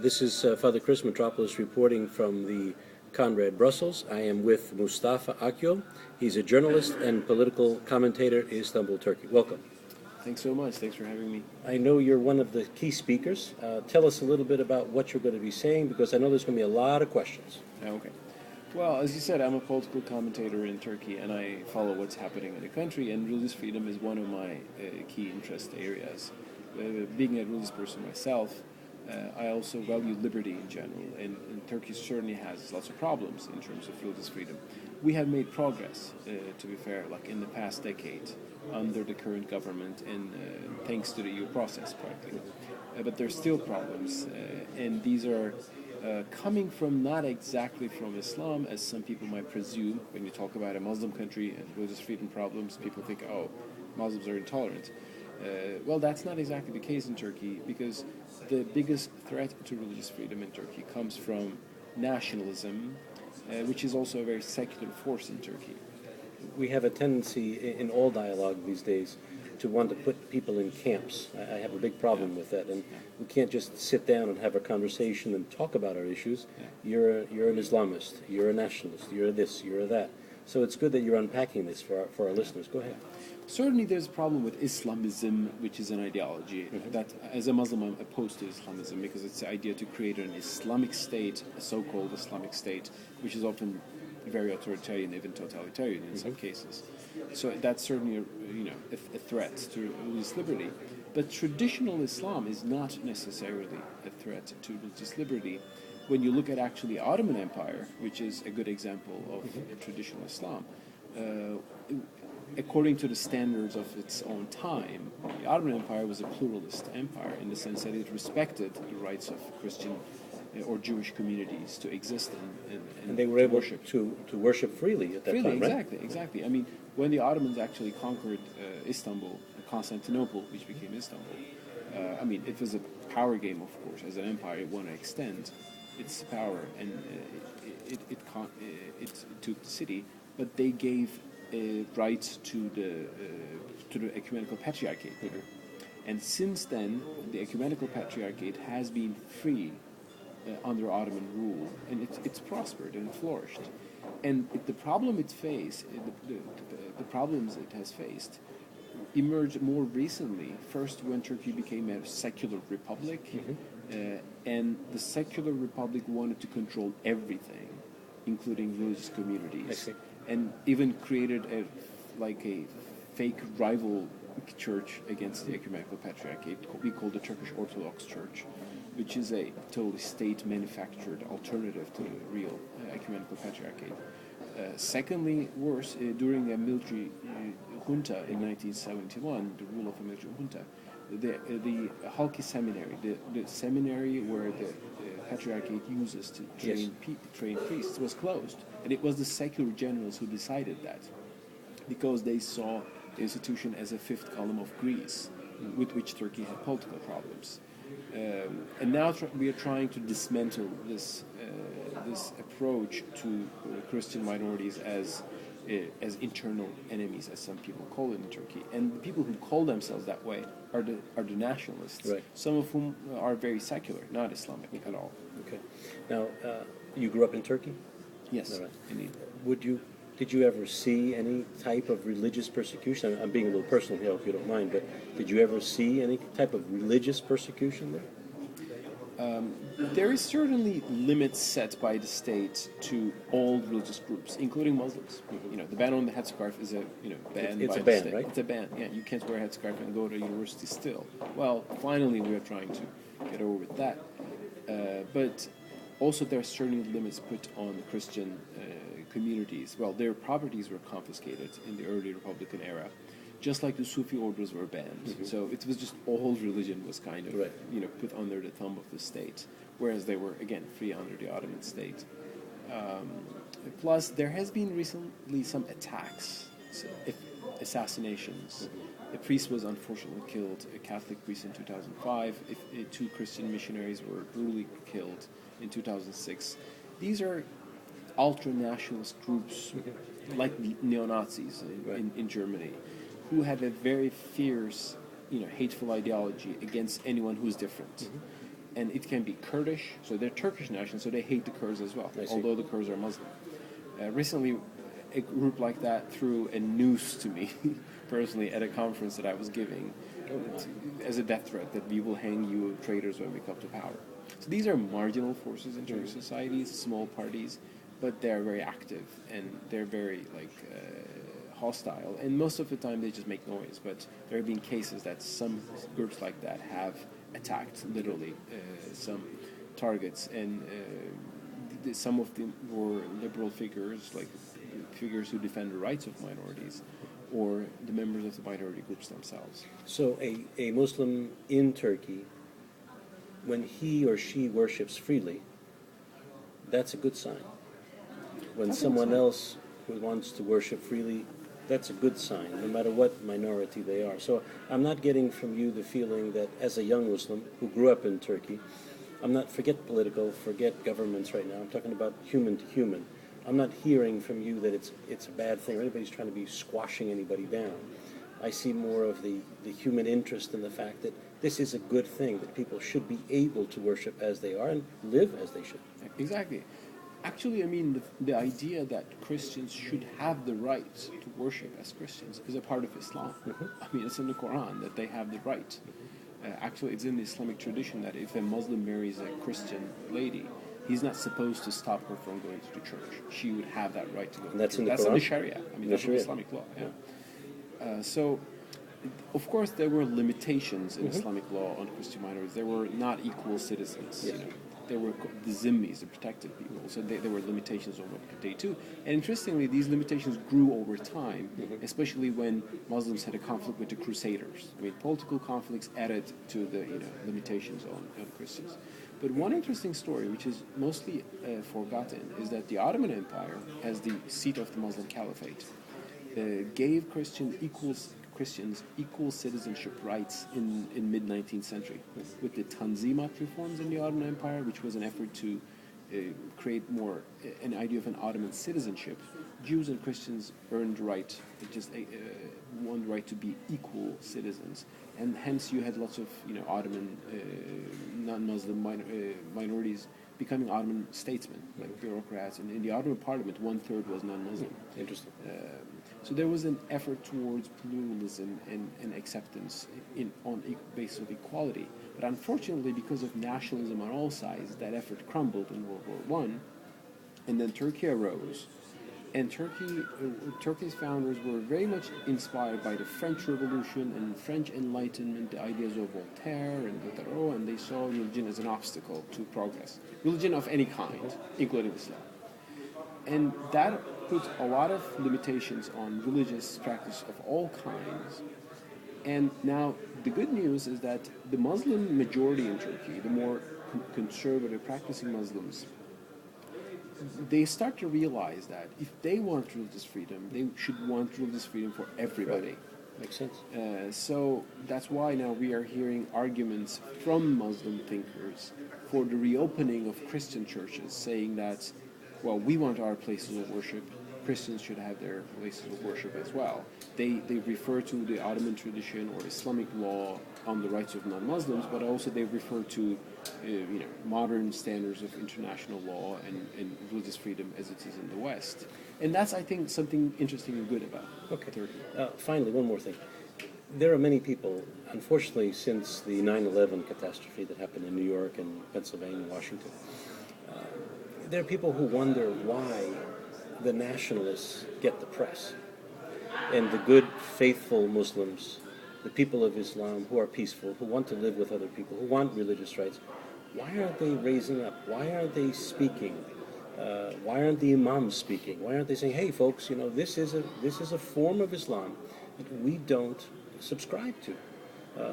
This is Father Chris Metropolis reporting from the Conrad Brussels. I am with Mustafa Akyol. He's a journalist and political commentator in Istanbul, Turkey. Welcome. Thanks so much. Thanks for having me. I know you're one of the key speakers. Tell us a little bit about what you're going to be saying, because I know there's going to be a lot of questions. Okay. Well, as you said, I'm a political commentator in Turkey, and I follow what's happening in the country, and religious freedom is one of my key interest areas. Being a religious person myself, I also value liberty in general, and Turkey certainly has lots of problems in terms of religious freedom. We have made progress, to be fair, like in the past decade, under the current government, and thanks to the EU process, practically. But there's still problems, and these are coming from not exactly from Islam, as some people might presume. When you talk about a Muslim country and religious freedom problems, people think, oh, Muslims are intolerant. Well, that's not exactly the case in Turkey, because the biggest threat to religious freedom in Turkey comes from nationalism, which is also a very secular force in Turkey. We have a tendency in all dialogue these days to want to put people in camps. I have a big problem with that, and we can't just sit down and have a conversation and talk about our issues. You're an Islamist, you're a nationalist, you're this, you're that. So it's good that you're unpacking this for our listeners. Go ahead. Certainly there's a problem with Islamism, which is an ideology. That, as a Muslim, I'm opposed to Islamism, because it's the idea to create an Islamic state, a so-called Islamic state, which is often very authoritarian, even totalitarian in some cases. So that's certainly a threat to religious liberty. But traditional Islam is not necessarily a threat to religious liberty. When you look at actually Ottoman Empire, which is a good example of traditional Islam, according to the standards of its own time, the Ottoman Empire was a pluralist empire in the sense that it respected the rights of Christian or Jewish communities to exist and they were able to worship freely at that time, right? Exactly. I mean, when the Ottomans actually conquered Istanbul, Constantinople, which became Istanbul, I mean, it was a power game, of course. As an empire, it wanted to extend its power, and it took the city, but they gave rights to the ecumenical patriarchate. And since then, the ecumenical patriarchate has been free under Ottoman rule, and it's prospered and flourished. And the problem it faced, the problems it has faced, emerged more recently. First, when Turkey became a secular republic, and the secular republic wanted to control everything, including religious communities, and even created a fake rival church against the ecumenical patriarchate. We call the Turkish Orthodox Church, which is a totally state-manufactured alternative to the real ecumenical patriarchate. Secondly, worse, during a military junta in 1971, the rule of a military junta, the Halki seminary, the seminary where the patriarchate uses to train priests, was closed. And it was the secular generals who decided that, because they saw the institution as a fifth column of Greece, with which Turkey had political problems. And now we are trying to dismantle this approach to Christian minorities as internal enemies, as some people call it in Turkey. And the people who call themselves that way are the nationalists, right, some of whom are very secular, not Islamic at all. Okay. Now, you grew up in Turkey? Yes, right, indeed. Did you ever see any type of religious persecution? I'm being a little personal here, if you don't mind, but did you ever see any type of religious persecution there? There is certainly limits set by the state to all religious groups, including Muslims. The ban on the headscarf is a ban it's by a the ban, state. right? It's a ban. Yeah, you can't wear a headscarf and go to university still. Well, finally, we are trying to get over with that. But also, there are certainly limits put on Christian communities. Well, their properties were confiscated in the early Republican era, just like the Sufi orders were banned. So it was just all religion was kind of put under the thumb of the state, whereas they were, again, free under the Ottoman state. Plus, there has been recently some attacks, assassinations. A priest was unfortunately killed, a Catholic priest in 2005. Two Christian missionaries were brutally killed in 2006. These are ultra-nationalist groups, like neo-Nazis in Germany, who have a very fierce, hateful ideology against anyone who's different. and it can be Kurdish, so they're Turkish nationals, so they hate the Kurds as well, although the Kurds are Muslim. Recently, a group like that threw a noose to me, personally, at a conference that I was giving, as a death threat, that we will hang you traitors when we come to power. So these are marginal forces in Turkish societies, small parties, but they're very active, and they're very, hostile, and most of the time they just make noise, but there have been cases that some groups like that have attacked, literally, some targets, and some of them were liberal figures, like figures who defend the rights of minorities, or the members of the minority groups themselves. So a Muslim in Turkey, when he or she worships freely, that's a good sign. When someone else who wants to worship freely, that's a good sign, no matter what minority they are. So I'm not getting from you the feeling that as a young Muslim who grew up in Turkey, forget political, forget governments right now, I'm talking about human to human. I'm not hearing from you that it's a bad thing or anybody's trying to be squashing anybody down. I see more of the human interest in the fact that this is a good thing, that people should be able to worship as they are and live as they should. Exactly. Actually, I mean, the idea that Christians should have the right to worship as Christians is a part of Islam. I mean, it's in the Quran that they have the right. Actually, it's in the Islamic tradition that if a Muslim marries a Christian lady, he's not supposed to stop her from going to the church. She would have that right to go. And that's in the Quran? Quran? In the Sharia. I mean, that's in Islamic law. Yeah. So, of course, there were limitations in Islamic law on Christian minorities. They were not equal citizens. Yes. You know, they were the zimmis, the protected people. So there were limitations on what they could do. And interestingly, these limitations grew over time, especially when Muslims had a conflict with the Crusaders. I mean, political conflicts added to the limitations on Christians. But one interesting story, which is mostly forgotten, is that the Ottoman Empire, as the seat of the Muslim Caliphate, gave Christians equal citizenship rights in mid-19th century with the Tanzimat reforms in the Ottoman Empire, which was an effort to create more an idea of an Ottoman citizenship. Jews and Christians earned the right, one right to be equal citizens, and hence you had lots of Ottoman non-Muslim minorities becoming Ottoman statesmen, like bureaucrats. And in the Ottoman parliament, 1/3 was non-Muslim. Interesting. So there was an effort towards pluralism and acceptance on basis of equality. But unfortunately, because of nationalism on all sides, that effort crumbled in World War I. And then Turkey arose. And Turkey's founders were very much inspired by the French Revolution and French Enlightenment, the ideas of Voltaire and Diderot, and they saw religion as an obstacle to progress. Religion of any kind, including Islam. And that put a lot of limitations on religious practice of all kinds. And now the good news is that the Muslim majority in Turkey, the more conservative practicing Muslims, they start to realize that if they want religious freedom, they should want religious freedom for everybody. Right. Makes sense. So that's why now we are hearing arguments from Muslim thinkers for the reopening of Christian churches, saying that, well, we want our places of worship. Christians should have their places of worship as well. They refer to the Ottoman tradition or Islamic law on the rights of non-Muslims, but also they refer to modern standards of international law and religious freedom as it is in the West. And that's, I think, something interesting and good about Turkey. Finally, one more thing. There are many people, unfortunately, since the 9/11 catastrophe that happened in New York and Pennsylvania and Washington, there are people who wonder why the nationalists get the press and the good, faithful Muslims, the people of Islam who are peaceful, who want to live with other people, who want religious rights. Why aren't they raising up? Why aren't they speaking? Why aren't the imams speaking? Why aren't they saying, "Hey, folks, this is a form of Islam that we don't subscribe to"?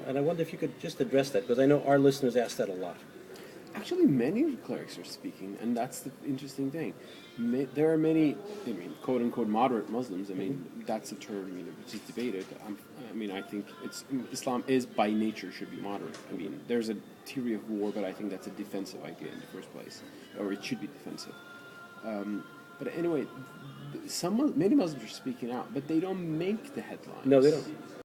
And I wonder if you could just address that, because I know our listeners ask that a lot. Actually, many clerics are speaking, and that's the interesting thing. There are many, quote-unquote moderate Muslims. I mean, that's a term, which is debated. I think Islam is by nature should be moderate. I mean, there's a theory of war, but I think that's a defensive idea in the first place, or it should be defensive. But anyway, many Muslims are speaking out, but they don't make the headlines. No, they don't.